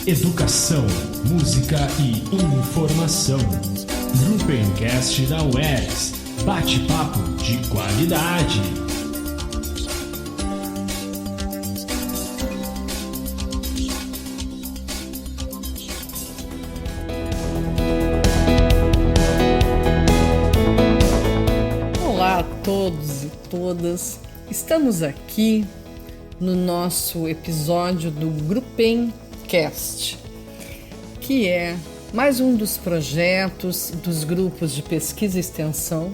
educação, música e informação. Gruppencast da UERGS. Bate-papo de qualidade. Olá a todos e todas. Estamos aqui no nosso episódio do Gruppencast, que é mais um dos projetos dos grupos de pesquisa e extensão,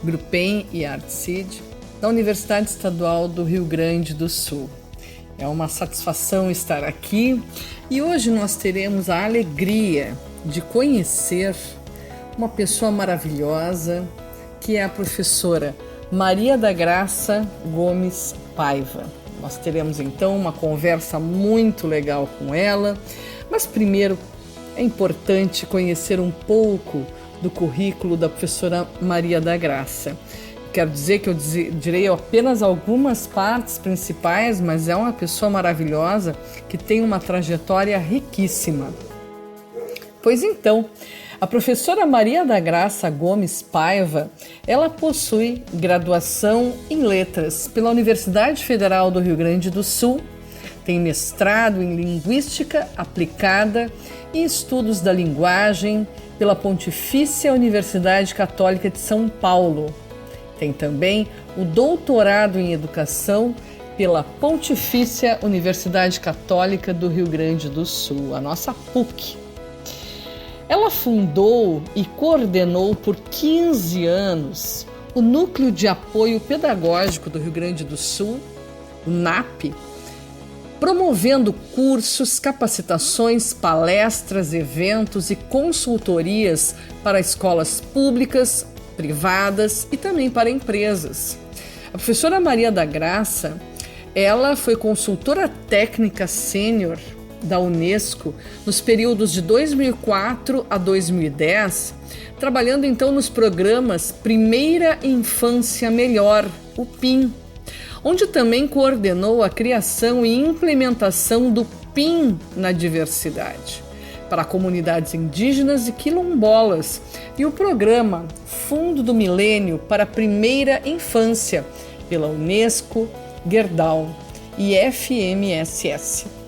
Gruppen e Artcid, da Universidade Estadual do Rio Grande do Sul. É uma satisfação estar aqui e hoje nós teremos a alegria de conhecer uma pessoa maravilhosa, que é a professora Maria da Graça Gomes Paiva. Nós teremos então uma conversa muito legal com ela, mas primeiro é importante conhecer um pouco do currículo da professora Maria da Graça. Quero dizer que eu direi apenas algumas partes principais, mas é uma pessoa maravilhosa que tem uma trajetória riquíssima. Pois então, a professora Maria da Graça Gomes Paiva, ela possui graduação em Letras pela Universidade Federal do Rio Grande do Sul, tem mestrado em Linguística Aplicada e Estudos da Linguagem pela Pontifícia Universidade Católica de São Paulo. Tem também o doutorado em Educação pela Pontifícia Universidade Católica do Rio Grande do Sul, a nossa PUC. Ela fundou e coordenou por 15 anos o Núcleo de Apoio Pedagógico do Rio Grande do Sul, o NAP, promovendo cursos, capacitações, palestras, eventos e consultorias para escolas públicas, privadas e também para empresas. A professora Maria da Graça, ela foi consultora técnica sênior da Unesco nos períodos de 2004 a 2010, trabalhando então nos programas Primeira Infância Melhor, o PIM, onde também coordenou a criação e implementação do PIM na diversidade para comunidades indígenas e quilombolas e o programa Fundo do Milênio para a Primeira Infância pela Unesco, Gerdau e FMSS.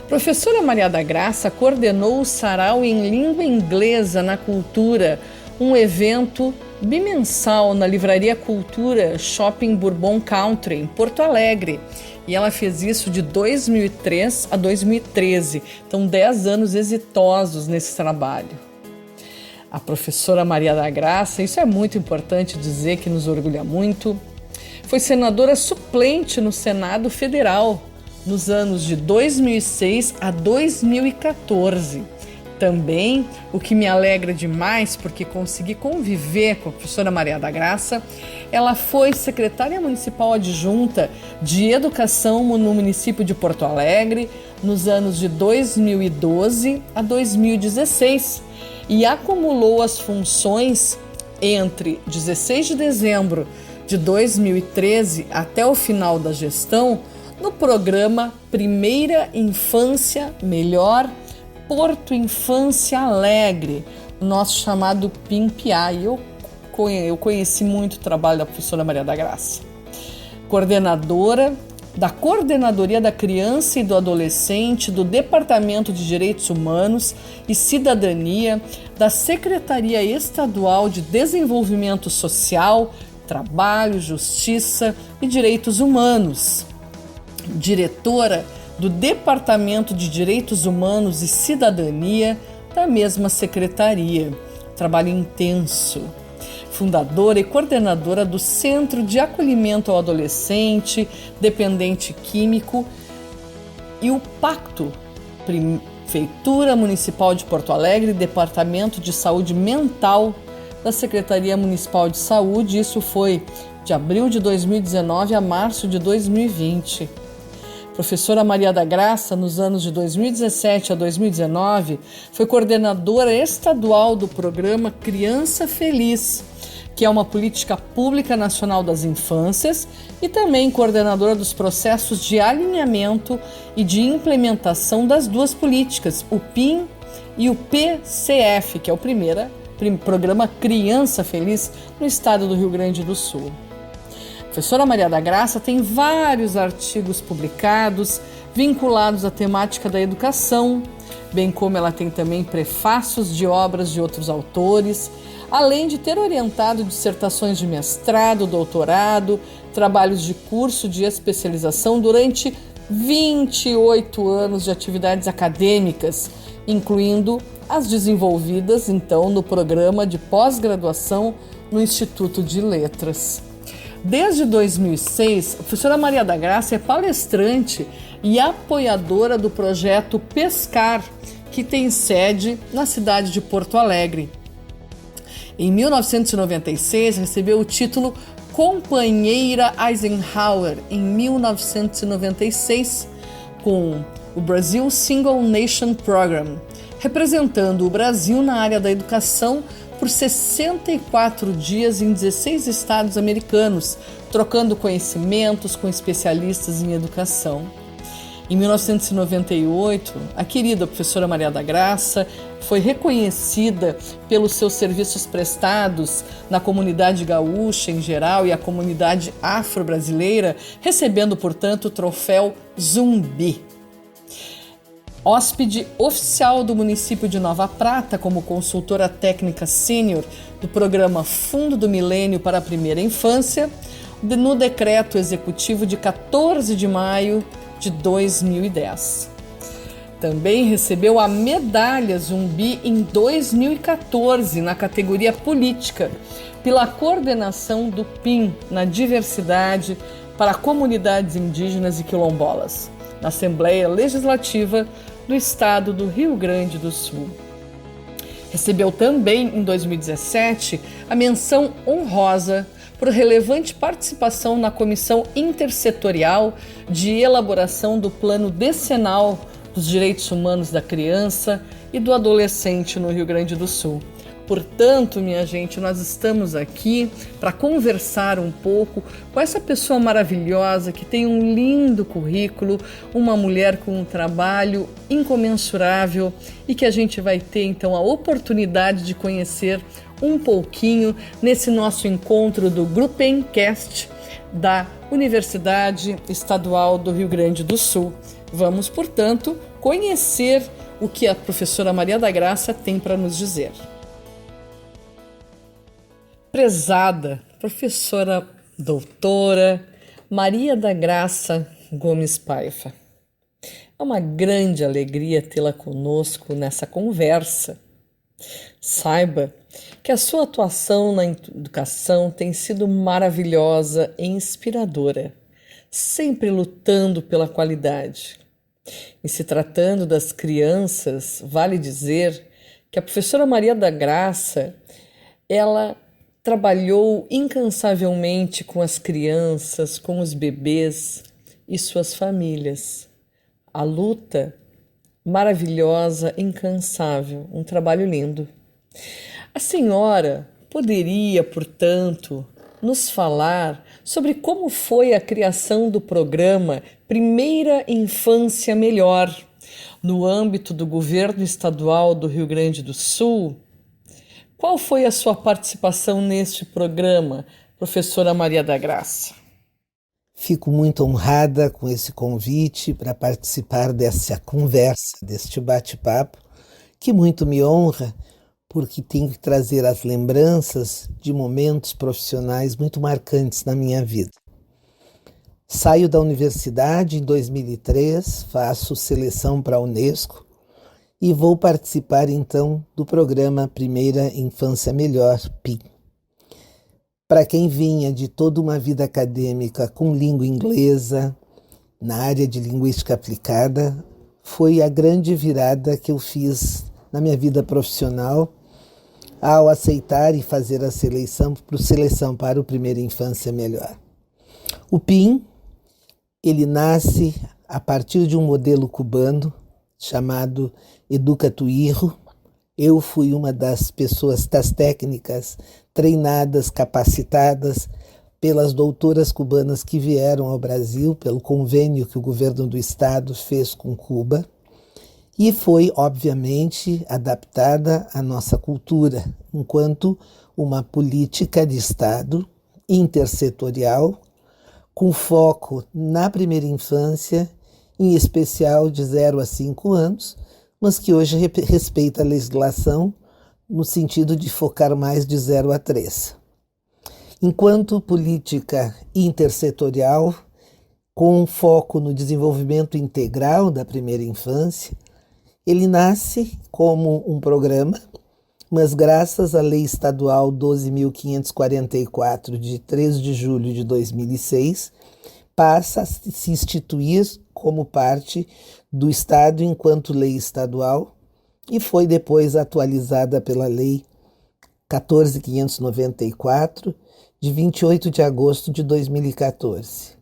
Professora Maria da Graça coordenou o Sarau em Língua Inglesa na Cultura, um evento bimensal na Livraria Cultura Shopping Bourbon Country, em Porto Alegre. E ela fez isso de 2003 a 2013, então 10 anos exitosos nesse trabalho. A professora Maria da Graça, isso é muito importante dizer, que nos orgulha muito, foi senadora suplente no Senado Federal nos anos de 2006 a 2014. Também, o que me alegra demais, porque consegui conviver com a professora Maria da Graça, ela foi secretária municipal adjunta de Educação no município de Porto Alegre nos anos de 2012 a 2016 e acumulou as funções entre 16 de dezembro de 2013 até o final da gestão no programa Primeira Infância Melhor Porto Infância Alegre, o nosso chamado PIMPA. E eu conheci muito o trabalho da professora Maria da Graça. Coordenadora da Coordenadoria da Criança e do Adolescente do Departamento de Direitos Humanos e Cidadania da Secretaria Estadual de Desenvolvimento Social, Trabalho, Justiça e Direitos Humanos. Diretora do Departamento de Direitos Humanos e Cidadania da mesma secretaria. Trabalho intenso. Fundadora e coordenadora do Centro de Acolhimento ao Adolescente Dependente Químico e o Pacto, Prefeitura Municipal de Porto Alegre, Departamento de Saúde Mental da Secretaria Municipal de Saúde. Isso foi de abril de 2019 a março de 2020. Professora Maria da Graça, nos anos de 2017 a 2019, foi coordenadora estadual do programa Criança Feliz, que é uma política pública nacional das infâncias e também coordenadora dos processos de alinhamento e de implementação das duas políticas, o PIN e o PCF, que é o Programa Criança Feliz no estado do Rio Grande do Sul. A professora Maria da Graça tem vários artigos publicados vinculados à temática da educação, bem como ela tem também prefácios de obras de outros autores, além de ter orientado dissertações de mestrado, doutorado, trabalhos de curso de especialização durante 28 anos de atividades acadêmicas, incluindo as desenvolvidas, então, no programa de pós-graduação no Instituto de Letras. Desde 2006, a professora Maria da Graça é palestrante e apoiadora do projeto Pescar, que tem sede na cidade de Porto Alegre. Em 1996, recebeu o título Companheira Eisenhower, em 1996, com o Brazil Single Nation Program, representando o Brasil na área da educação por 64 dias em 16 estados americanos, trocando conhecimentos com especialistas em educação. Em 1998, a querida professora Maria da Graça foi reconhecida pelos seus serviços prestados na comunidade gaúcha em geral e a comunidade afro-brasileira, recebendo, portanto, o troféu Zumbi. Hóspede oficial do município de Nova Prata como consultora técnica sênior do programa Fundo do Milênio para a Primeira Infância, no decreto executivo de 14 de maio de 2010. Também recebeu a Medalha Zumbi em 2014 na categoria Política, pela coordenação do PIN na diversidade para comunidades indígenas e quilombolas, na Assembleia Legislativa do Estado do Rio Grande do Sul. Recebeu também, em 2017, a menção honrosa por relevante participação na Comissão Intersetorial de Elaboração do Plano Decenal dos Direitos Humanos da Criança e do Adolescente no Rio Grande do Sul. Portanto, minha gente, nós estamos aqui para conversar um pouco com essa pessoa maravilhosa que tem um lindo currículo, uma mulher com um trabalho incomensurável e que a gente vai ter então a oportunidade de conhecer um pouquinho nesse nosso encontro do Gruppencast da Universidade Estadual do Rio Grande do Sul. Vamos, portanto, conhecer o que a professora Maria da Graça tem para nos dizer. Prezada professora doutora Maria da Graça Gomes Paiva, é uma grande alegria tê-la conosco nessa conversa. Saiba que a sua atuação na educação tem sido maravilhosa e inspiradora, sempre lutando pela qualidade. E se tratando das crianças, vale dizer que a professora Maria da Graça, ela trabalhou incansavelmente com as crianças, com os bebês e suas famílias. A luta maravilhosa, incansável, um trabalho lindo. A senhora poderia, portanto, nos falar sobre como foi a criação do programa Primeira Infância Melhor no âmbito do Governo Estadual do Rio Grande do Sul? Qual foi a sua participação neste programa, professora Maria da Graça? Fico muito honrada com esse convite para participar dessa conversa, deste bate-papo, que muito me honra, porque tenho que trazer as lembranças de momentos profissionais muito marcantes na minha vida. Saio da universidade em 2003, faço seleção para a Unesco, e vou participar, então, do programa Primeira Infância Melhor, PIN. Para quem vinha de toda uma vida acadêmica com língua inglesa, na área de linguística aplicada, foi a grande virada que eu fiz na minha vida profissional ao aceitar e fazer a seleção para o Primeira Infância Melhor. O PIN, ele nasce a partir de um modelo cubano chamado Educa Tu Hijo. Eu fui uma das pessoas, das técnicas treinadas, capacitadas pelas doutoras cubanas que vieram ao Brasil, pelo convênio que o governo do estado fez com Cuba, e foi, obviamente, adaptada à nossa cultura, enquanto uma política de Estado intersetorial, com foco na primeira infância, em especial de 0 a 5 anos, mas que hoje respeita a legislação no sentido de focar mais de 0 a 3. Enquanto política intersetorial, com foco no desenvolvimento integral da primeira infância, ele nasce como um programa, mas graças à Lei Estadual 12.544, de 3 de julho de 2006, passa a se instituir como parte do Estado enquanto lei estadual e foi depois atualizada pela Lei 14.594, de 28 de agosto de 2014.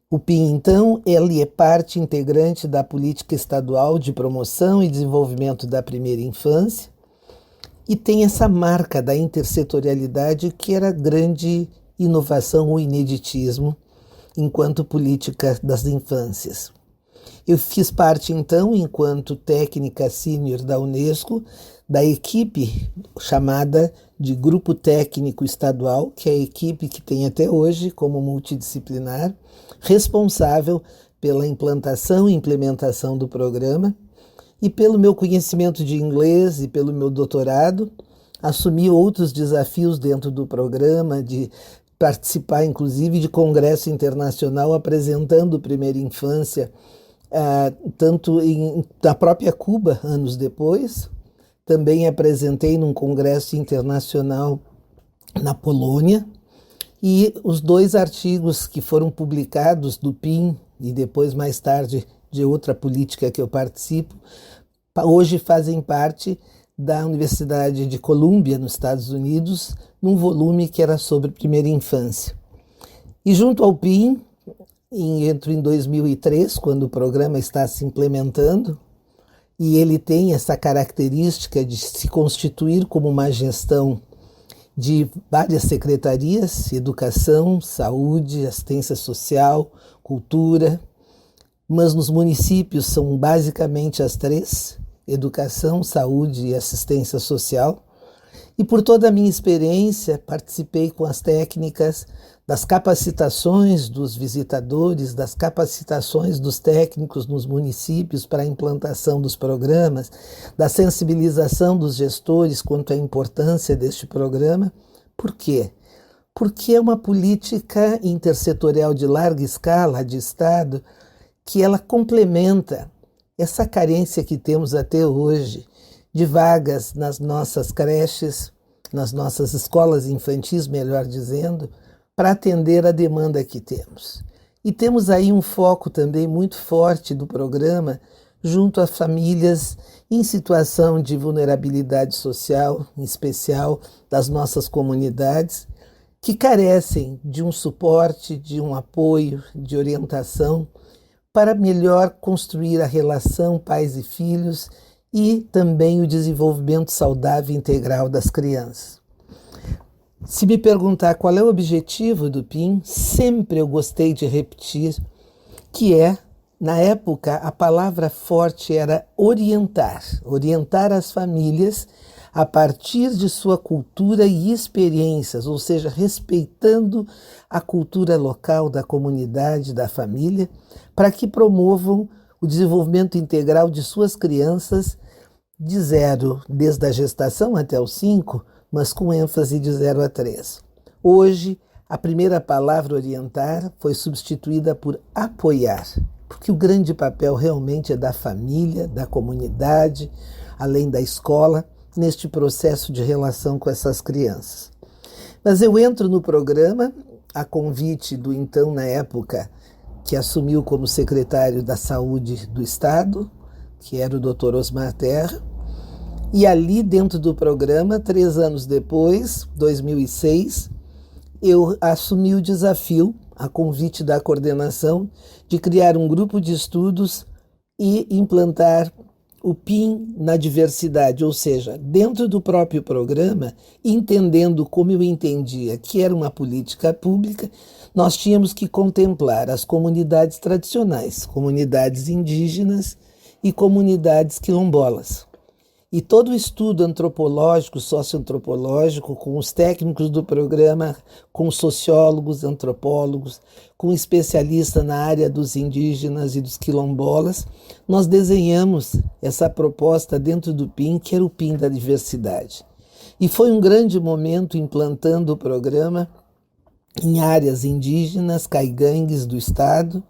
O PIN, então, ele é parte integrante da Política Estadual de Promoção e Desenvolvimento da Primeira Infância e tem essa marca da intersetorialidade que era grande inovação ou ineditismo enquanto política das infâncias. Eu fiz parte, então, enquanto técnica sênior da Unesco, da equipe chamada de Grupo Técnico Estadual, que é a equipe que tem até hoje como multidisciplinar, responsável pela implantação e implementação do programa, e pelo meu conhecimento de inglês e pelo meu doutorado, assumi outros desafios dentro do programa, de participar, inclusive, de congresso internacional apresentando Primeira Infância, tanto na própria Cuba, anos depois. Também apresentei num congresso internacional na Polônia. E os 2 artigos que foram publicados do PIN e depois, mais tarde, de outra política que eu participo, hoje fazem parte da Universidade de Colômbia, nos Estados Unidos, num volume que era sobre primeira infância. E junto ao PIN, entro em 2003, quando o programa está se implementando, e ele tem essa característica de se constituir como uma gestão de várias secretarias: educação, saúde, assistência social, cultura, mas nos municípios são basicamente as 3, educação, saúde e assistência social. E por toda a minha experiência, participei com as técnicas das capacitações dos visitadores, das capacitações dos técnicos nos municípios para a implantação dos programas, da sensibilização dos gestores quanto à importância deste programa. Por quê? Porque é uma política intersetorial de larga escala de Estado que ela complementa essa carência que temos até hoje de vagas nas nossas creches, nas nossas escolas infantis, melhor dizendo, para atender a demanda que temos. E temos aí um foco também muito forte do programa junto a famílias em situação de vulnerabilidade social, em especial das nossas comunidades, que carecem de um suporte, de um apoio, de orientação para melhor construir a relação pais e filhos e também o desenvolvimento saudável e integral das crianças. Se me perguntar qual é o objetivo do PIN, sempre eu gostei de repetir que na época, a palavra forte era orientar as famílias a partir de sua cultura e experiências, ou seja, respeitando a cultura local da comunidade, da família, para que promovam o desenvolvimento integral de suas crianças de 0, desde a gestação até os 5, mas com ênfase de 0 a 3. Hoje, a primeira palavra orientar foi substituída por apoiar, porque o grande papel realmente é da família, da comunidade, além da escola, neste processo de relação com essas crianças. Mas eu entro no programa a convite do então, na época, que assumiu como secretário da Saúde do Estado, que era o Dr. Osmar Terra, e ali dentro do programa, 3 anos depois, 2006, eu assumi o desafio, a convite da coordenação, de criar um grupo de estudos e implantar o PIN na diversidade, ou seja, dentro do próprio programa, entendendo como eu entendia que era uma política pública, nós tínhamos que contemplar as comunidades tradicionais, comunidades indígenas e comunidades quilombolas. E todo o estudo antropológico, socioantropológico, com os técnicos do programa, com sociólogos, antropólogos, com especialistas na área dos indígenas e dos quilombolas, nós desenhamos essa proposta dentro do PIN, que era o PIN da diversidade. E foi um grande momento implantando o programa em áreas indígenas, caigangues do estado,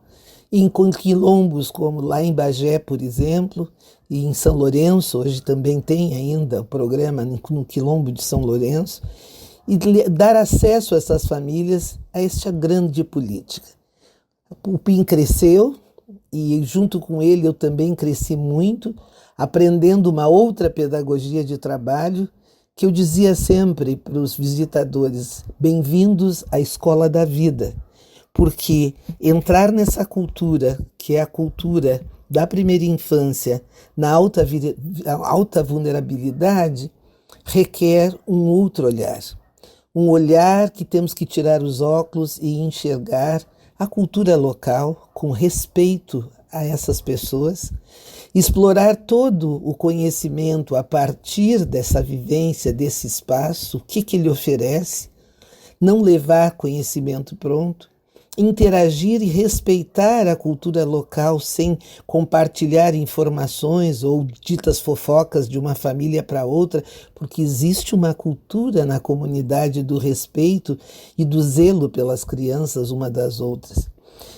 em quilombos como lá em Bagé, por exemplo, e em São Lourenço, hoje também tem ainda o programa no quilombo de São Lourenço, e dar acesso a essas famílias a esta grande política. O PIN cresceu e junto com ele eu também cresci muito, aprendendo uma outra pedagogia de trabalho que eu dizia sempre para os visitadores: bem-vindos à escola da vida. Porque entrar nessa cultura, que é a cultura da primeira infância, na alta vulnerabilidade, requer um outro olhar. Um olhar que temos que tirar os óculos e enxergar a cultura local com respeito a essas pessoas, explorar todo o conhecimento a partir dessa vivência, desse espaço, o que ele oferece, não levar conhecimento pronto, interagir e respeitar a cultura local sem compartilhar informações ou ditas fofocas de uma família para outra, porque existe uma cultura na comunidade do respeito e do zelo pelas crianças uma das outras.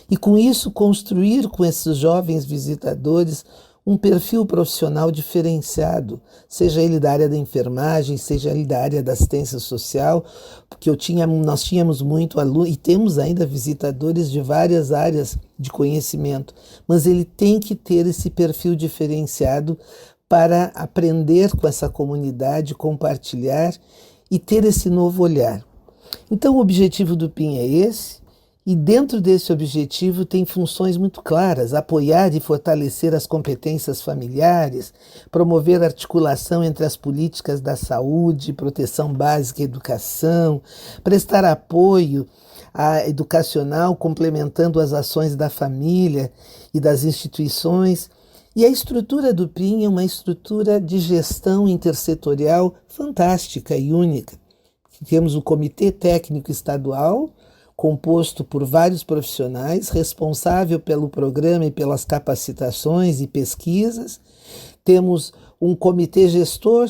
E com isso construir com esses jovens visitadores um perfil profissional diferenciado, seja ele da área da enfermagem, seja ele da área da assistência social, porque nós tínhamos muito aluno e temos ainda visitadores de várias áreas de conhecimento, mas ele tem que ter esse perfil diferenciado para aprender com essa comunidade, compartilhar e ter esse novo olhar. Então o objetivo do PIN é esse. E dentro desse objetivo tem funções muito claras: apoiar e fortalecer as competências familiares, promover a articulação entre as políticas da saúde, proteção básica e educação, prestar apoio educacional complementando as ações da família e das instituições. E a estrutura do PIN é uma estrutura de gestão intersetorial fantástica e única. Temos o Comitê Técnico Estadual, composto por vários profissionais, responsável pelo programa e pelas capacitações e pesquisas. Temos um comitê gestor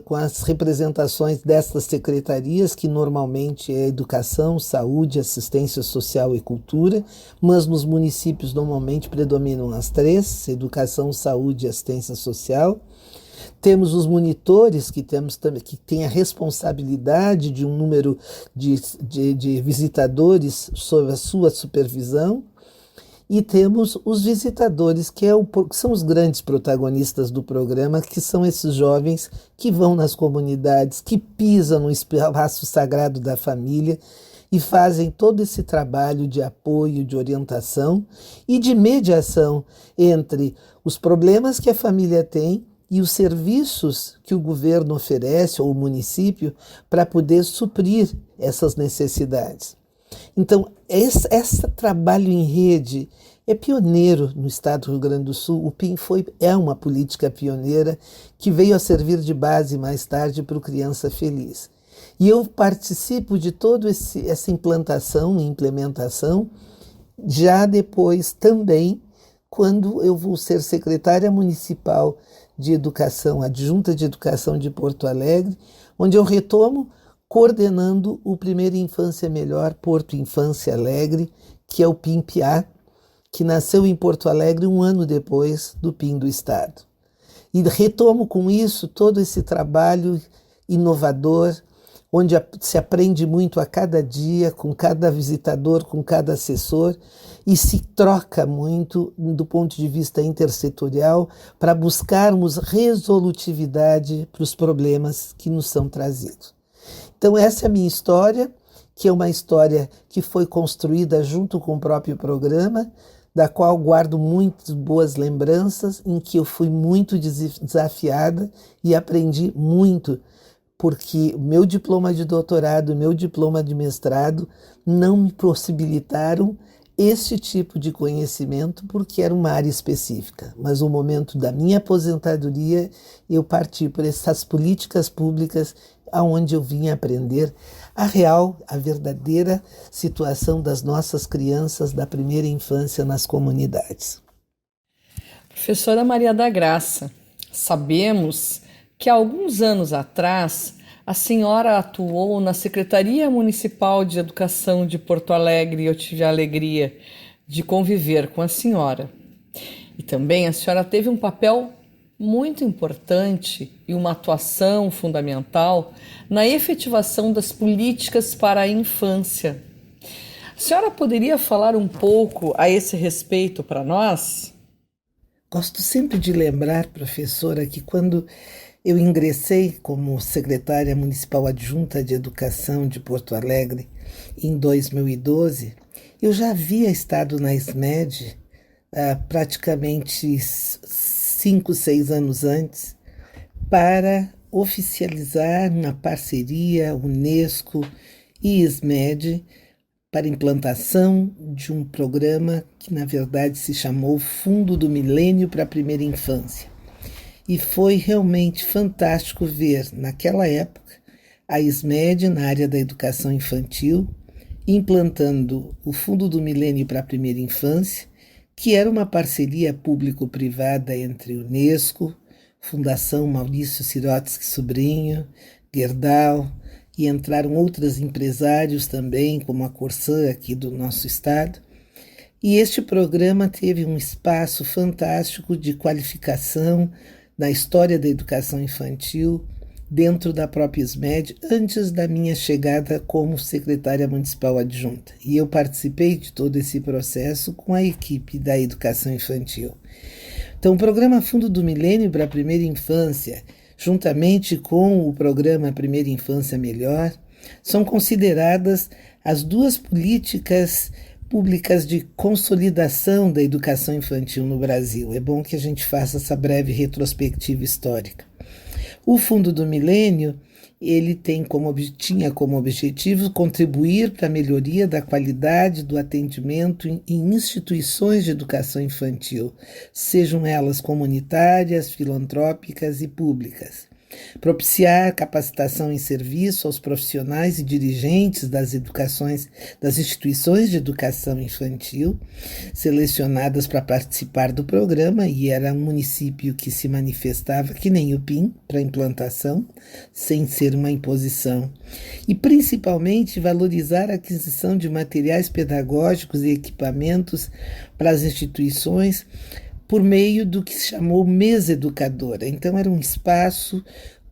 com as representações destas secretarias, que normalmente é Educação, Saúde, Assistência Social e Cultura, mas nos municípios normalmente predominam as três: Educação, Saúde e Assistência Social. Temos os monitores, que têm a responsabilidade de um número de visitadores sob a sua supervisão. E temos os visitadores, que são os grandes protagonistas do programa, que são esses jovens que vão nas comunidades, que pisam no espaço sagrado da família e fazem todo esse trabalho de apoio, de orientação e de mediação entre os problemas que a família tem e os serviços que o governo oferece, ou o município, para poder suprir essas necessidades. Então, esse trabalho em rede é pioneiro no estado do Rio Grande do Sul. O PIN é uma política pioneira que veio a servir de base mais tarde para o Criança Feliz. E eu participo de toda essa implantação e implementação já depois também, quando eu vou ser secretária municipal de Educação, adjunta de Educação de Porto Alegre, onde eu retomo coordenando o Primeira Infância Melhor Porto Infância Alegre, que é o PIN-PA, que nasceu em Porto Alegre um ano depois do PIN do Estado. E retomo com isso todo esse trabalho inovador, onde se aprende muito a cada dia, com cada visitador, com cada assessor, e se troca muito do ponto de vista intersetorial para buscarmos resolutividade para os problemas que nos são trazidos. Então essa é a minha história, que é uma história que foi construída junto com o próprio programa, da qual guardo muitas boas lembranças, em que eu fui muito desafiada e aprendi muito, porque meu diploma de doutorado, meu diploma de mestrado não me possibilitaram este tipo de conhecimento, porque era uma área específica. Mas no momento da minha aposentadoria, eu parti por essas políticas públicas aonde eu vim aprender a real, a verdadeira situação das nossas crianças da primeira infância nas comunidades. Professora Maria da Graça, sabemos que há alguns anos atrás a senhora atuou na Secretaria Municipal de Educação de Porto Alegre e eu tive a alegria de conviver com a senhora. E também a senhora teve um papel muito importante e uma atuação fundamental na efetivação das políticas para a infância. A senhora poderia falar um pouco a esse respeito para nós? Gosto sempre de lembrar, professora, que quando eu ingressei como secretária municipal adjunta de educação de Porto Alegre em 2012, eu já havia estado na SMED praticamente 5, 6 anos antes para oficializar uma parceria Unesco e SMED para implantação de um programa que na verdade se chamou Fundo do Milênio para a Primeira Infância. E foi realmente fantástico ver, naquela época, a SMED, na área da educação infantil, implantando o Fundo do Milênio para a Primeira Infância, que era uma parceria público-privada entre Unesco, Fundação Maurício Sirotsky Sobrinho, Gerdau, e entraram outros empresários também, como a Corsã aqui do nosso estado. E este programa teve um espaço fantástico de qualificação na história da educação infantil dentro da própria SMED, antes da minha chegada como secretária municipal adjunta. E eu participei de todo esse processo com a equipe da educação infantil. Então, o programa Fundo do Milênio para a Primeira Infância, juntamente com o programa Primeira Infância Melhor, são consideradas as duas políticas públicas de consolidação da educação infantil no Brasil. É bom que a gente faça essa breve retrospectiva histórica. O Fundo do Milênio, ele tinha como objetivo contribuir para a melhoria da qualidade do atendimento em instituições de educação infantil, sejam elas comunitárias, filantrópicas e públicas. Propiciar capacitação em serviço aos profissionais e dirigentes das instituições de educação infantil selecionadas para participar do programa, e era um município que se manifestava que nem o PIN para implantação, sem ser uma imposição. E principalmente valorizar a aquisição de materiais pedagógicos e equipamentos para as instituições por meio do que se chamou Mesa Educadora. Então, era um espaço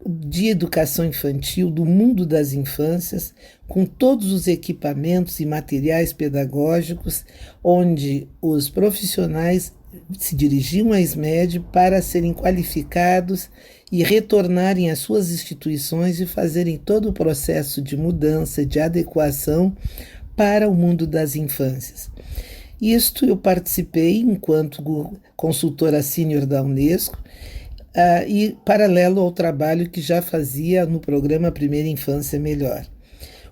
de educação infantil do mundo das infâncias, com todos os equipamentos e materiais pedagógicos, onde os profissionais se dirigiam à SMED para serem qualificados e retornarem às suas instituições e fazerem todo o processo de mudança, de adequação para o mundo das infâncias. Isto eu participei enquanto consultora sênior da Unesco e paralelo ao trabalho que já fazia no programa Primeira Infância Melhor.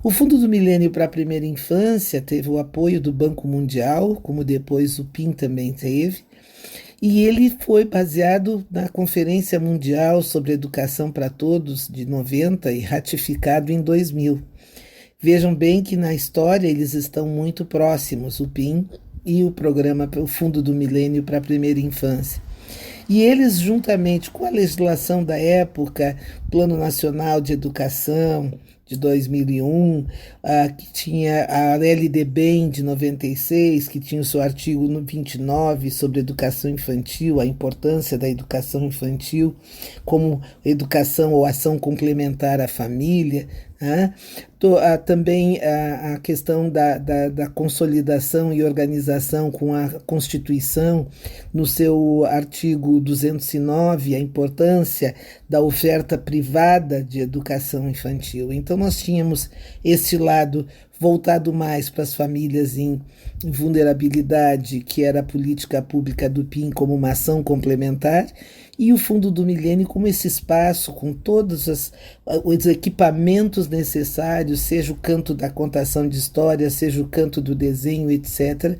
O Fundo do Milênio para a Primeira Infância teve o apoio do Banco Mundial, como depois o PIN também teve, e ele foi baseado na Conferência Mundial sobre Educação para Todos de 90 e ratificado em 2000. Vejam bem que na história eles estão muito próximos, o PIN e o programa, o Fundo do Milênio para a Primeira Infância. E eles, juntamente com a legislação da época, Plano Nacional de Educação de 2001, que tinha a LDBEM de 96, que tinha o seu artigo 29 sobre educação infantil, a importância da educação infantil como educação ou ação complementar à família, Também a questão da consolidação e organização com a Constituição, no seu artigo 209, a importância da oferta privada de educação infantil. Então, nós tínhamos esse lado voltado mais para as famílias em vulnerabilidade, que era a política pública do PIN como uma ação complementar, e o Fundo do Milênio como esse espaço com todos os equipamentos necessários, seja o canto da contação de história, seja o canto do desenho, etc.,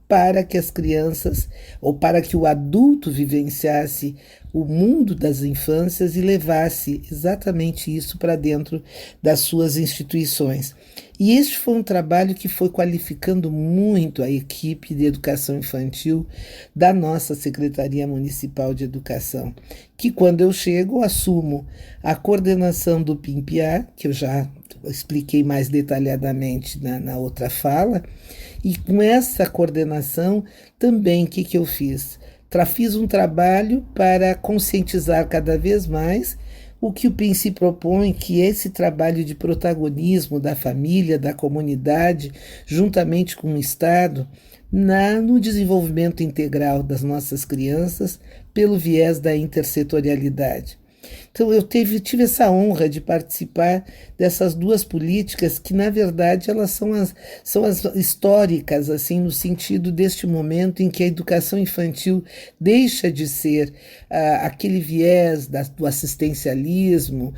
para que as crianças, ou para que o adulto vivenciasse o mundo das infâncias e levasse exatamente isso para dentro das suas instituições. E este foi um trabalho que foi qualificando muito a equipe de educação infantil da nossa Secretaria Municipal de Educação, que quando eu chego assumo a coordenação do PIMPA, que eu já expliquei mais detalhadamente na outra fala, e com essa coordenação também o que eu fiz? Fiz um trabalho para conscientizar cada vez mais o que o PIN se propõe, que é esse trabalho de protagonismo da família, da comunidade, juntamente com o Estado, no desenvolvimento integral das nossas crianças, pelo viés da intersetorialidade. Então, eu tive essa honra de participar dessas duas políticas que, na verdade, elas são as históricas, assim, no sentido deste momento em que a educação infantil deixa de ser aquele viés do assistencialismo,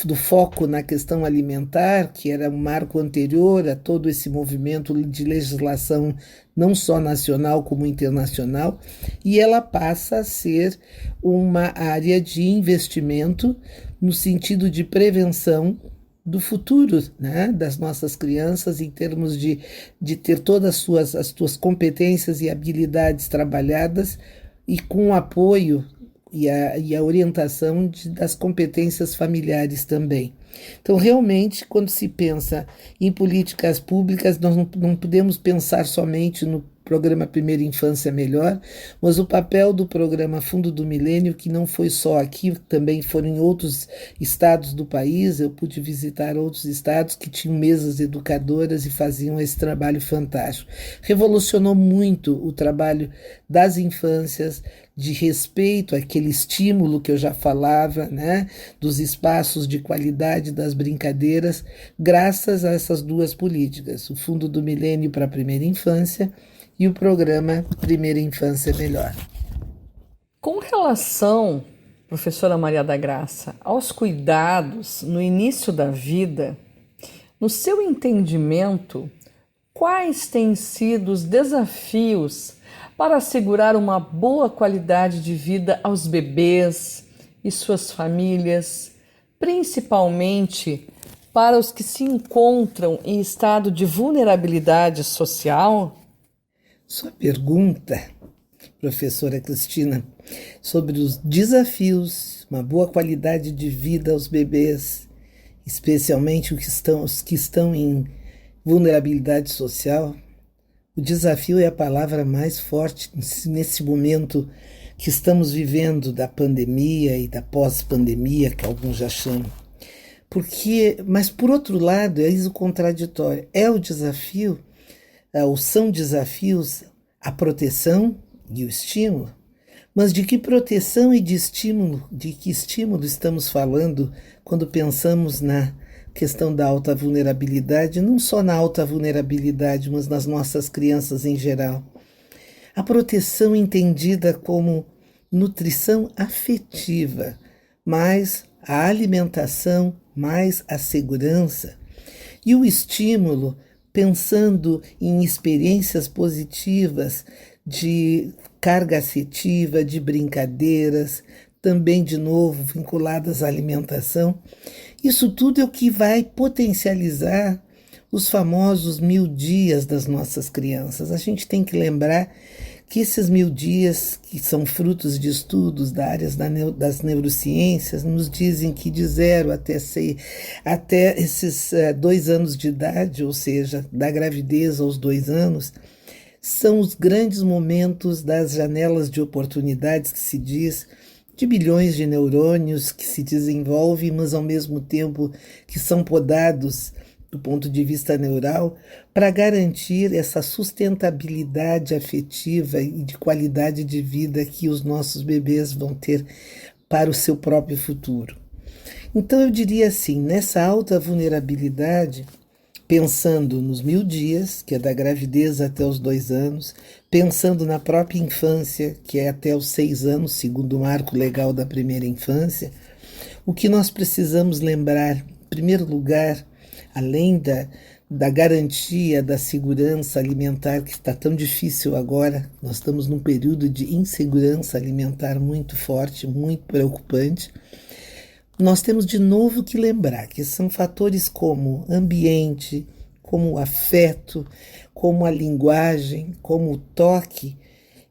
do foco na questão alimentar, que era um marco anterior a todo esse movimento de legislação não só nacional como internacional, e ela passa a ser uma área de investimento no sentido de prevenção do futuro, né, das nossas crianças, em termos de ter todas as suas competências e habilidades trabalhadas e com o apoio e a orientação das competências familiares também. Então, realmente, quando se pensa em políticas públicas, nós não podemos pensar somente no programa Primeira Infância Melhor, mas o papel do programa Fundo do Milênio, que não foi só aqui, também foram em outros estados do país. Eu pude visitar outros estados que tinham mesas educadoras e faziam esse trabalho fantástico. Revolucionou muito o trabalho das infâncias, de respeito àquele estímulo que eu já falava, né, dos espaços de qualidade, das brincadeiras, graças a essas duas políticas, o Fundo do Milênio para a Primeira Infância e o programa Primeira Infância Melhor. Com relação, professora Maria da Graça, aos cuidados no início da vida, no seu entendimento, quais têm sido os desafios para assegurar uma boa qualidade de vida aos bebês e suas famílias, principalmente para os que se encontram em estado de vulnerabilidade social? Sua pergunta, professora Cristina, sobre os desafios, uma boa qualidade de vida aos bebês, especialmente os que estão em vulnerabilidade social. O desafio é a palavra mais forte nesse momento que estamos vivendo da pandemia e da pós-pandemia, que alguns já chamam. Mas, por outro lado, é isso contraditório. É o desafio, ou são desafios, a proteção e o estímulo. Mas de que proteção e de que estímulo estamos falando quando pensamos na questão da alta vulnerabilidade, não só na alta vulnerabilidade, mas nas nossas crianças em geral? A proteção entendida como nutrição afetiva, mais a alimentação, mais a segurança, e o estímulo pensando em experiências positivas de carga afetiva, de brincadeiras, também, de novo, vinculadas à alimentação. Isso tudo é o que vai potencializar os famosos 1000 dias das nossas crianças. A gente tem que lembrar que esses 1000 dias, que são frutos de estudos da área das neurociências, nos dizem que de 0 até esses 2 anos de idade, ou seja, da gravidez aos 2 anos, são os grandes momentos das janelas de oportunidades, que se diz, de bilhões de neurônios que se desenvolvem, mas ao mesmo tempo que são podados do ponto de vista neural, para garantir essa sustentabilidade afetiva e de qualidade de vida que os nossos bebês vão ter para o seu próprio futuro. Então eu diria assim, nessa alta vulnerabilidade, pensando nos 1000 dias, que é da gravidez até os 2 anos, pensando na própria infância, que é até os 6 anos, segundo o marco legal da primeira infância, o que nós precisamos lembrar, em primeiro lugar, além da garantia da segurança alimentar, que está tão difícil agora, nós estamos num período de insegurança alimentar muito forte, muito preocupante, nós temos de novo que lembrar que são fatores como ambiente, como o afeto, como a linguagem, como o toque,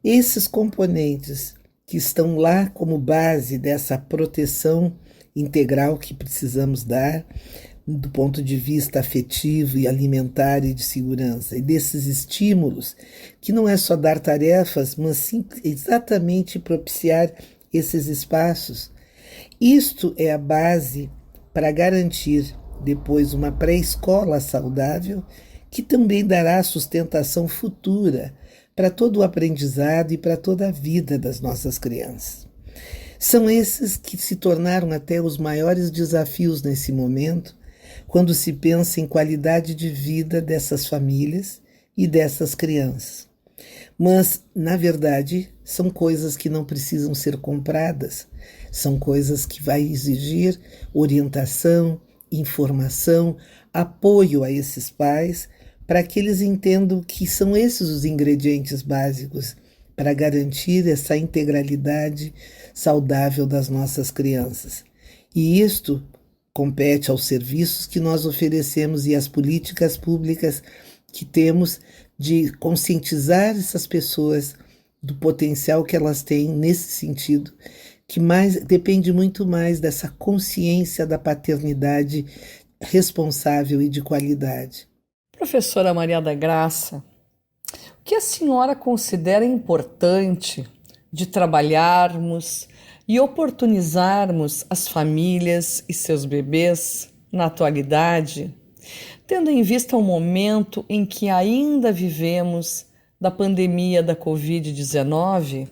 esses componentes que estão lá como base dessa proteção integral que precisamos dar, do ponto de vista afetivo e alimentar e de segurança, e desses estímulos, que não é só dar tarefas, mas sim exatamente propiciar esses espaços. Isto é a base para garantir depois uma pré-escola saudável, que também dará sustentação futura para todo o aprendizado e para toda a vida das nossas crianças. São esses que se tornaram até os maiores desafios nesse momento, quando se pensa em qualidade de vida dessas famílias e dessas crianças. Mas, na verdade, são coisas que não precisam ser compradas, são coisas que vai exigir orientação, informação, apoio a esses pais, para que eles entendam que são esses os ingredientes básicos para garantir essa integralidade saudável das nossas crianças. E isto compete aos serviços que nós oferecemos e às políticas públicas que temos de conscientizar essas pessoas do potencial que elas têm nesse sentido, que depende muito mais dessa consciência da paternidade responsável e de qualidade. Professora Maria da Graça, o que a senhora considera importante de trabalharmos e oportunizarmos as famílias e seus bebês na atualidade, tendo em vista o momento em que ainda vivemos da pandemia da Covid-19?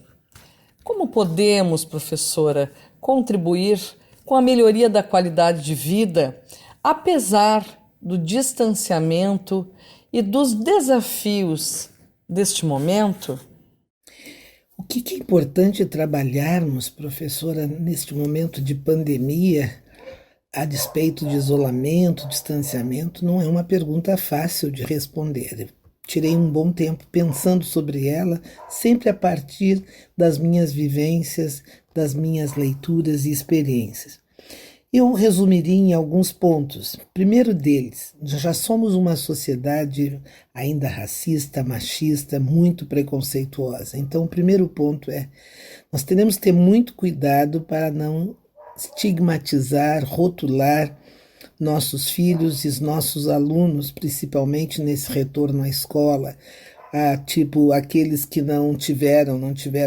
Como podemos, professora, contribuir com a melhoria da qualidade de vida, apesar do distanciamento e dos desafios deste momento? O que é importante trabalharmos, professora, neste momento de pandemia, a despeito de isolamento, distanciamento, não é uma pergunta fácil de responder. Tirei um bom tempo pensando sobre ela, sempre a partir das minhas vivências, das minhas leituras e experiências. Eu resumiria em alguns pontos. Primeiro deles, já somos uma sociedade ainda racista, machista, muito preconceituosa. Então, o primeiro ponto é, nós teremos que ter muito cuidado para não estigmatizar, rotular nossos filhos e os nossos alunos, principalmente nesse retorno à escola, tipo aqueles que não tiveram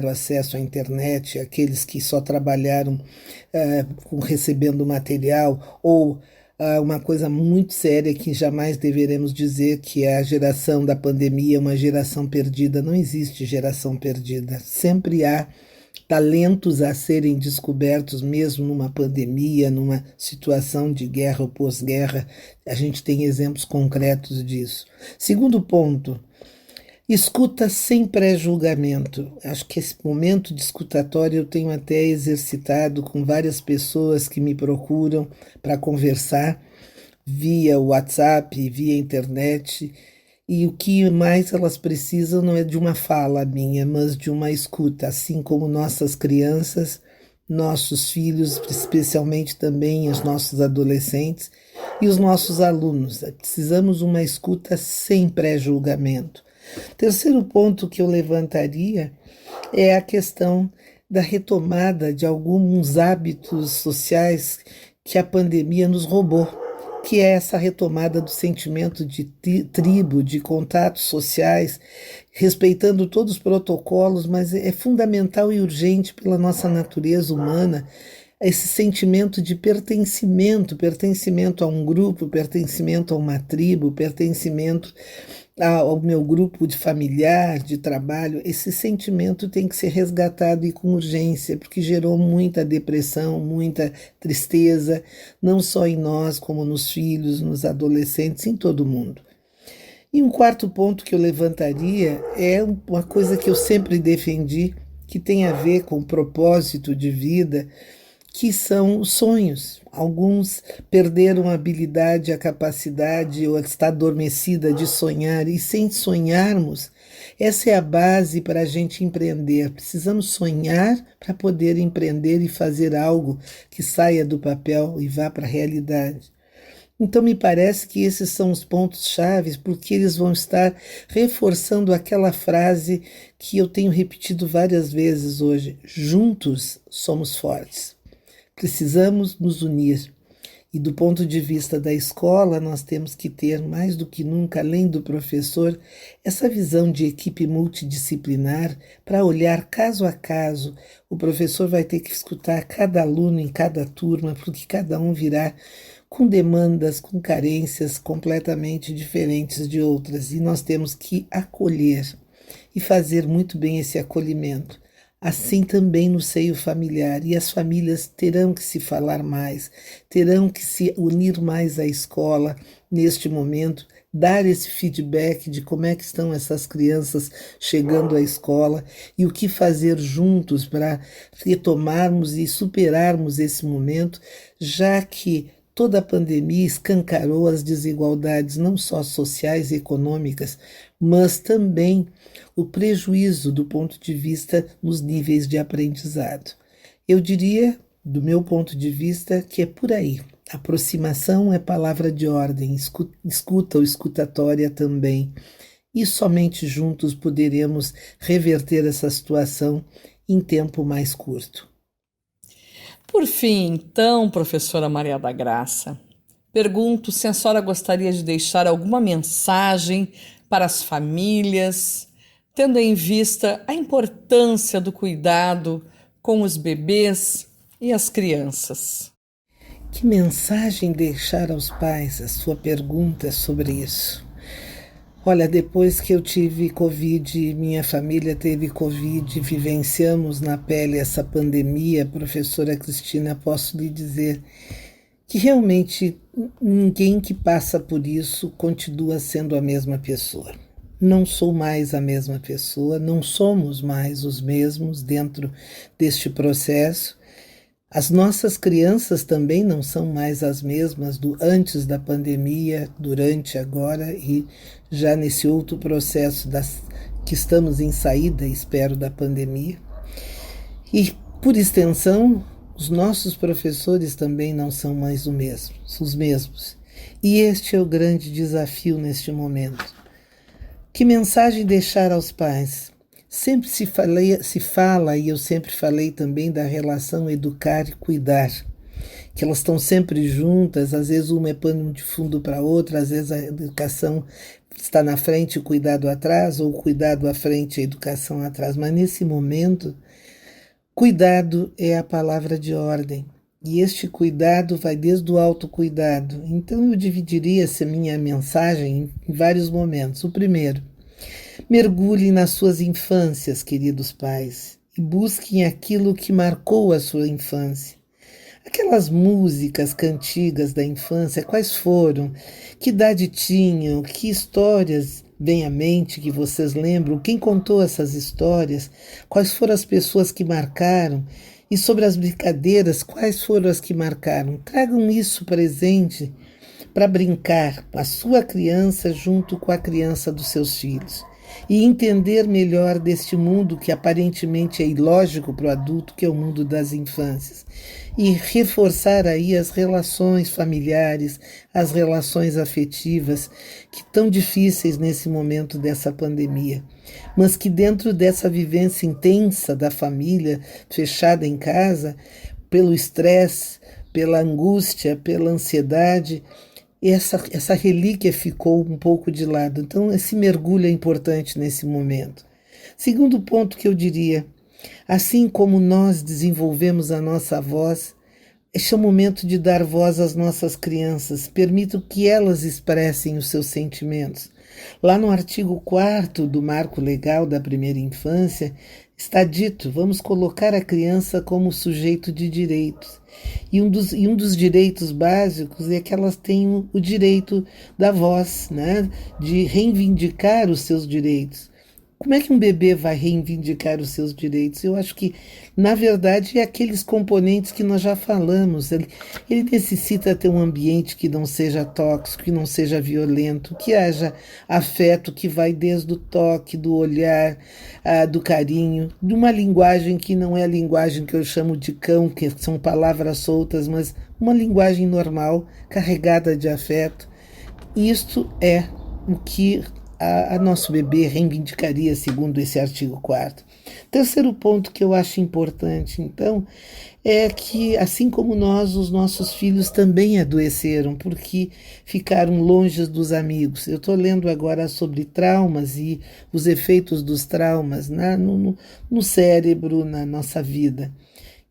acesso à internet, aqueles que só trabalharam recebendo material, ou uma coisa muito séria que jamais deveremos dizer, que é a geração da pandemia, uma geração perdida. Não existe geração perdida, sempre há talentos a serem descobertos mesmo numa pandemia, numa situação de guerra ou pós-guerra. A gente tem exemplos concretos disso. Segundo ponto, escuta sem pré-julgamento. Acho que esse momento de escutatório eu tenho até exercitado com várias pessoas que me procuram para conversar via WhatsApp, via internet, e o que mais elas precisam não é de uma fala minha, mas de uma escuta, assim como nossas crianças, nossos filhos, especialmente também os nossos adolescentes e os nossos alunos. Precisamos de uma escuta sem pré-julgamento. Terceiro ponto que eu levantaria é a questão da retomada de alguns hábitos sociais que a pandemia nos roubou, que é essa retomada do sentimento de tribo, de contatos sociais, respeitando todos os protocolos, mas é fundamental e urgente pela nossa natureza humana esse sentimento de pertencimento, pertencimento a um grupo, pertencimento a uma tribo, pertencimento ao meu grupo de familiar, de trabalho. Esse sentimento tem que ser resgatado e com urgência, porque gerou muita depressão, muita tristeza, não só em nós, como nos filhos, nos adolescentes, em todo mundo. E um quarto ponto que eu levantaria é uma coisa que eu sempre defendi, que tem a ver com o propósito de vida, que são os sonhos. Alguns perderam a habilidade, a capacidade, ou está adormecida de sonhar, e sem sonharmos, essa é a base para a gente empreender. Precisamos sonhar para poder empreender e fazer algo que saia do papel e vá para a realidade. Então me parece que esses são os pontos chaves, porque eles vão estar reforçando aquela frase que eu tenho repetido várias vezes hoje: juntos somos fortes. Precisamos nos unir. E do ponto de vista da escola, nós temos que ter, mais do que nunca, além do professor, essa visão de equipe multidisciplinar para olhar caso a caso. O professor vai ter que escutar cada aluno em cada turma, porque cada um virá com demandas, com carências completamente diferentes de outras. E nós temos que acolher e fazer muito bem esse acolhimento. Assim também no seio familiar, e as famílias terão que se falar mais, terão que se unir mais à escola neste momento, dar esse feedback de como é que estão essas crianças chegando à escola e o que fazer juntos para retomarmos e superarmos esse momento, já que toda a pandemia escancarou as desigualdades, não só sociais e econômicas, mas também o prejuízo do ponto de vista nos níveis de aprendizado. Eu diria, do meu ponto de vista, que é por aí. Aproximação é palavra de ordem, escuta ou escutatória também. E somente juntos poderemos reverter essa situação em tempo mais curto. Por fim, então, professora Maria da Graça, pergunto se a senhora gostaria de deixar alguma mensagem para as famílias, tendo em vista a importância do cuidado com os bebês e as crianças. Que mensagem deixar aos pais? A sua pergunta sobre isso. Olha, depois que eu tive Covid, minha família teve Covid, vivenciamos na pele essa pandemia, professora Cristina, posso lhe dizer que realmente ninguém que passa por isso continua sendo a mesma pessoa. Não sou mais a mesma pessoa, não somos mais os mesmos dentro deste processo. As nossas crianças também não são mais as mesmas do antes da pandemia, durante, agora e já nesse outro processo que estamos em saída, espero, da pandemia. E, por extensão, os nossos professores também não são mais os mesmos. E este é o grande desafio neste momento. Que mensagem deixar aos pais? Sempre se fala, e eu sempre falei também, da relação educar e cuidar, que elas estão sempre juntas, às vezes uma é pano de fundo para outra, às vezes a educação está na frente e o cuidado atrás, ou o cuidado à frente e a educação atrás, mas nesse momento, cuidado é a palavra de ordem, e este cuidado vai desde o autocuidado. Então eu dividiria essa minha mensagem em vários momentos. O primeiro: mergulhem nas suas infâncias, queridos pais, e busquem aquilo que marcou a sua infância. Aquelas músicas, cantigas da infância, quais foram? Que idade tinham? Que histórias vêm à mente que vocês lembram? Quem contou essas histórias? Quais foram as pessoas que marcaram? E sobre as brincadeiras, quais foram as que marcaram? Tragam isso presente para brincar com a sua criança junto com a criança dos seus filhos. E entender melhor deste mundo que aparentemente é ilógico para o adulto, que é o mundo das infâncias. E reforçar aí as relações familiares, as relações afetivas, que tão difíceis nesse momento dessa pandemia. Mas que dentro dessa vivência intensa da família, fechada em casa, pelo estresse, pela angústia, pela ansiedade, essa relíquia ficou um pouco de lado. Então, esse mergulho é importante nesse momento. Segundo ponto que eu diria, assim como nós desenvolvemos a nossa voz, este é o momento de dar voz às nossas crianças. Permito que elas expressem os seus sentimentos. Lá no artigo 4º do Marco Legal da Primeira Infância, está dito, vamos colocar a criança como sujeito de direitos. E um dos direitos básicos é que elas tenham o direito da voz, né? De reivindicar os seus direitos. Como é que um bebê vai reivindicar os seus direitos? Eu acho que, na verdade, é aqueles componentes que nós já falamos. Ele necessita ter um ambiente que não seja tóxico, que não seja violento, que haja afeto que vai desde o toque, do olhar, do carinho, de uma linguagem que não é a linguagem que eu chamo de cão, que são palavras soltas, mas uma linguagem normal, carregada de afeto. Isto é o que a nosso bebê reivindicaria, segundo esse artigo 4º. Terceiro ponto que eu acho importante, então, é que, assim como nós, os nossos filhos também adoeceram, porque ficaram longe dos amigos. Eu estou lendo agora sobre traumas e os efeitos dos traumas, né, no cérebro, na nossa vida.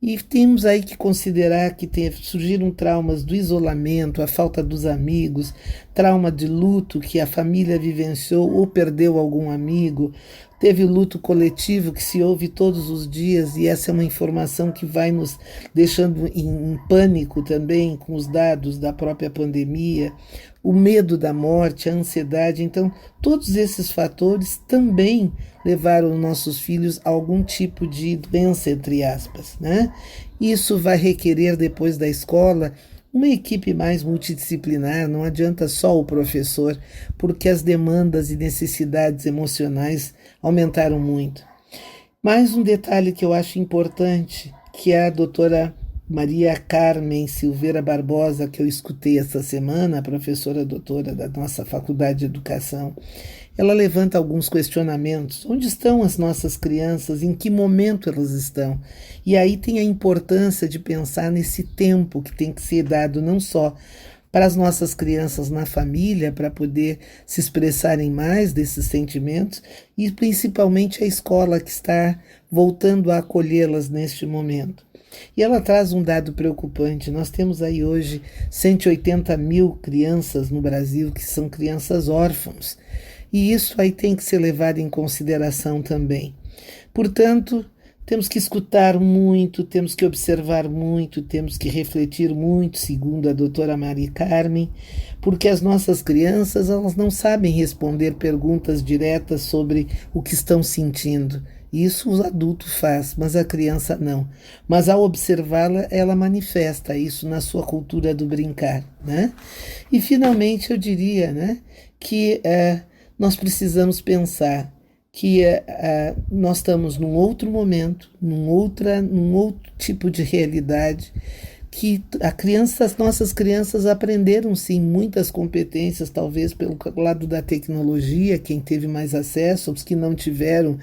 E temos aí que considerar que surgiram traumas do isolamento, a falta dos amigos, trauma de luto que a família vivenciou ou perdeu algum amigo, teve o luto coletivo que se ouve todos os dias, e essa é uma informação que vai nos deixando em pânico também com os dados da própria pandemia, o medo da morte, a ansiedade. Então, todos esses fatores também levaram nossos filhos a algum tipo de doença, entre aspas, né? Isso vai requerer, depois da escola, uma equipe mais multidisciplinar. Não adianta só o professor, porque as demandas e necessidades emocionais aumentaram muito. Mais um detalhe que eu acho importante, que a doutora Maria Carmen Silveira Barbosa, que eu escutei essa semana, a professora doutora da nossa Faculdade de Educação, ela levanta alguns questionamentos. Onde estão as nossas crianças? Em que momento elas estão? E aí tem a importância de pensar nesse tempo que tem que ser dado não só para as nossas crianças na família, para poder se expressarem mais desses sentimentos, e principalmente a escola que está voltando a acolhê-las neste momento. E ela traz um dado preocupante. Nós temos aí hoje 180 mil crianças no Brasil que são crianças órfãos. E isso aí tem que ser levado em consideração também. Portanto, temos que escutar muito, temos que observar muito, temos que refletir muito, segundo a doutora Maria Carmen, porque as nossas crianças, elas não sabem responder perguntas diretas sobre o que estão sentindo. Isso o adulto faz, mas a criança não. Mas ao observá-la, ela manifesta isso na sua cultura do brincar, né? E finalmente eu diria, né, que nós precisamos pensar que nós estamos num outro momento, num outro tipo de realidade, que as nossas crianças aprenderam sim muitas competências, talvez pelo lado da tecnologia, quem teve mais acesso, os que não tiveram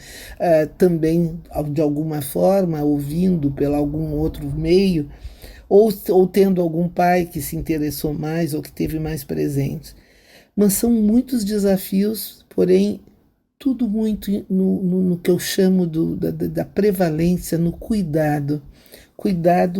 também de alguma forma, ouvindo por algum outro meio, ou tendo algum pai que se interessou mais ou que teve mais presente. Mas são muitos desafios, porém tudo muito no que eu chamo da prevalência, no cuidado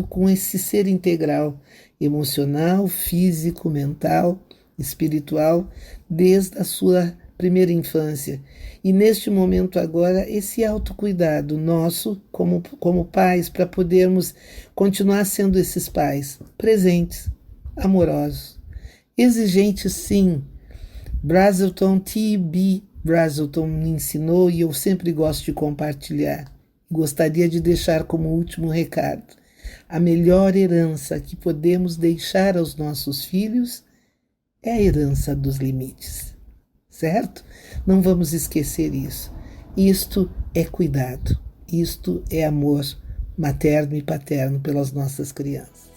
com esse ser integral, emocional, físico, mental, espiritual, desde a sua primeira infância. E neste momento agora, esse autocuidado nosso como pais, para podermos continuar sendo esses pais presentes, amorosos, exigentes sim. Brazelton, T.B. Brazelton me ensinou, e eu sempre gosto de compartilhar. Gostaria de deixar como último recado: a melhor herança que podemos deixar aos nossos filhos é a herança dos limites, certo? Não vamos esquecer isso. Isto é cuidado, isto é amor materno e paterno pelas nossas crianças.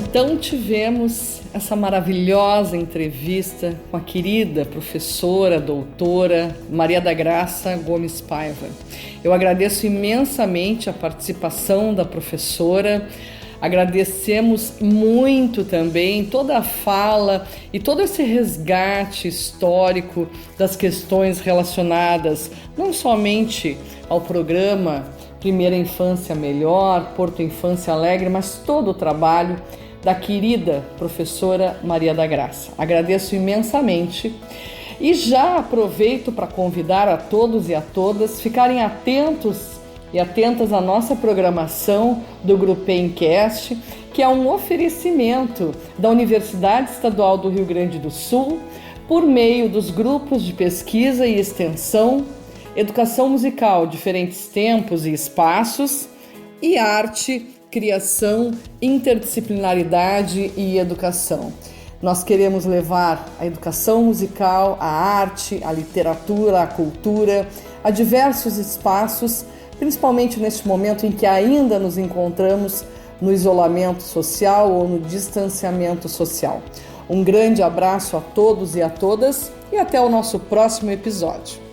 Então tivemos essa maravilhosa entrevista com a querida professora, doutora Maria da Graça Gomes Paiva. Eu agradeço imensamente a participação da professora, agradecemos muito também toda a fala e todo esse resgate histórico das questões relacionadas não somente ao programa Primeira Infância Melhor, Porto Infância Alegre, mas todo o trabalho da querida professora Maria da Graça. Agradeço imensamente e já aproveito para convidar a todos e a todas ficarem atentos e atentas à nossa programação do Grupencast, que é um oferecimento da Universidade Estadual do Rio Grande do Sul por meio dos grupos de pesquisa e extensão, educação musical, diferentes tempos e espaços, e arte, criação, interdisciplinaridade e educação. Nós queremos levar a educação musical, a arte, a literatura, a cultura, a diversos espaços, principalmente neste momento em que ainda nos encontramos no isolamento social ou no distanciamento social. Um grande abraço a todos e a todas e até o nosso próximo episódio.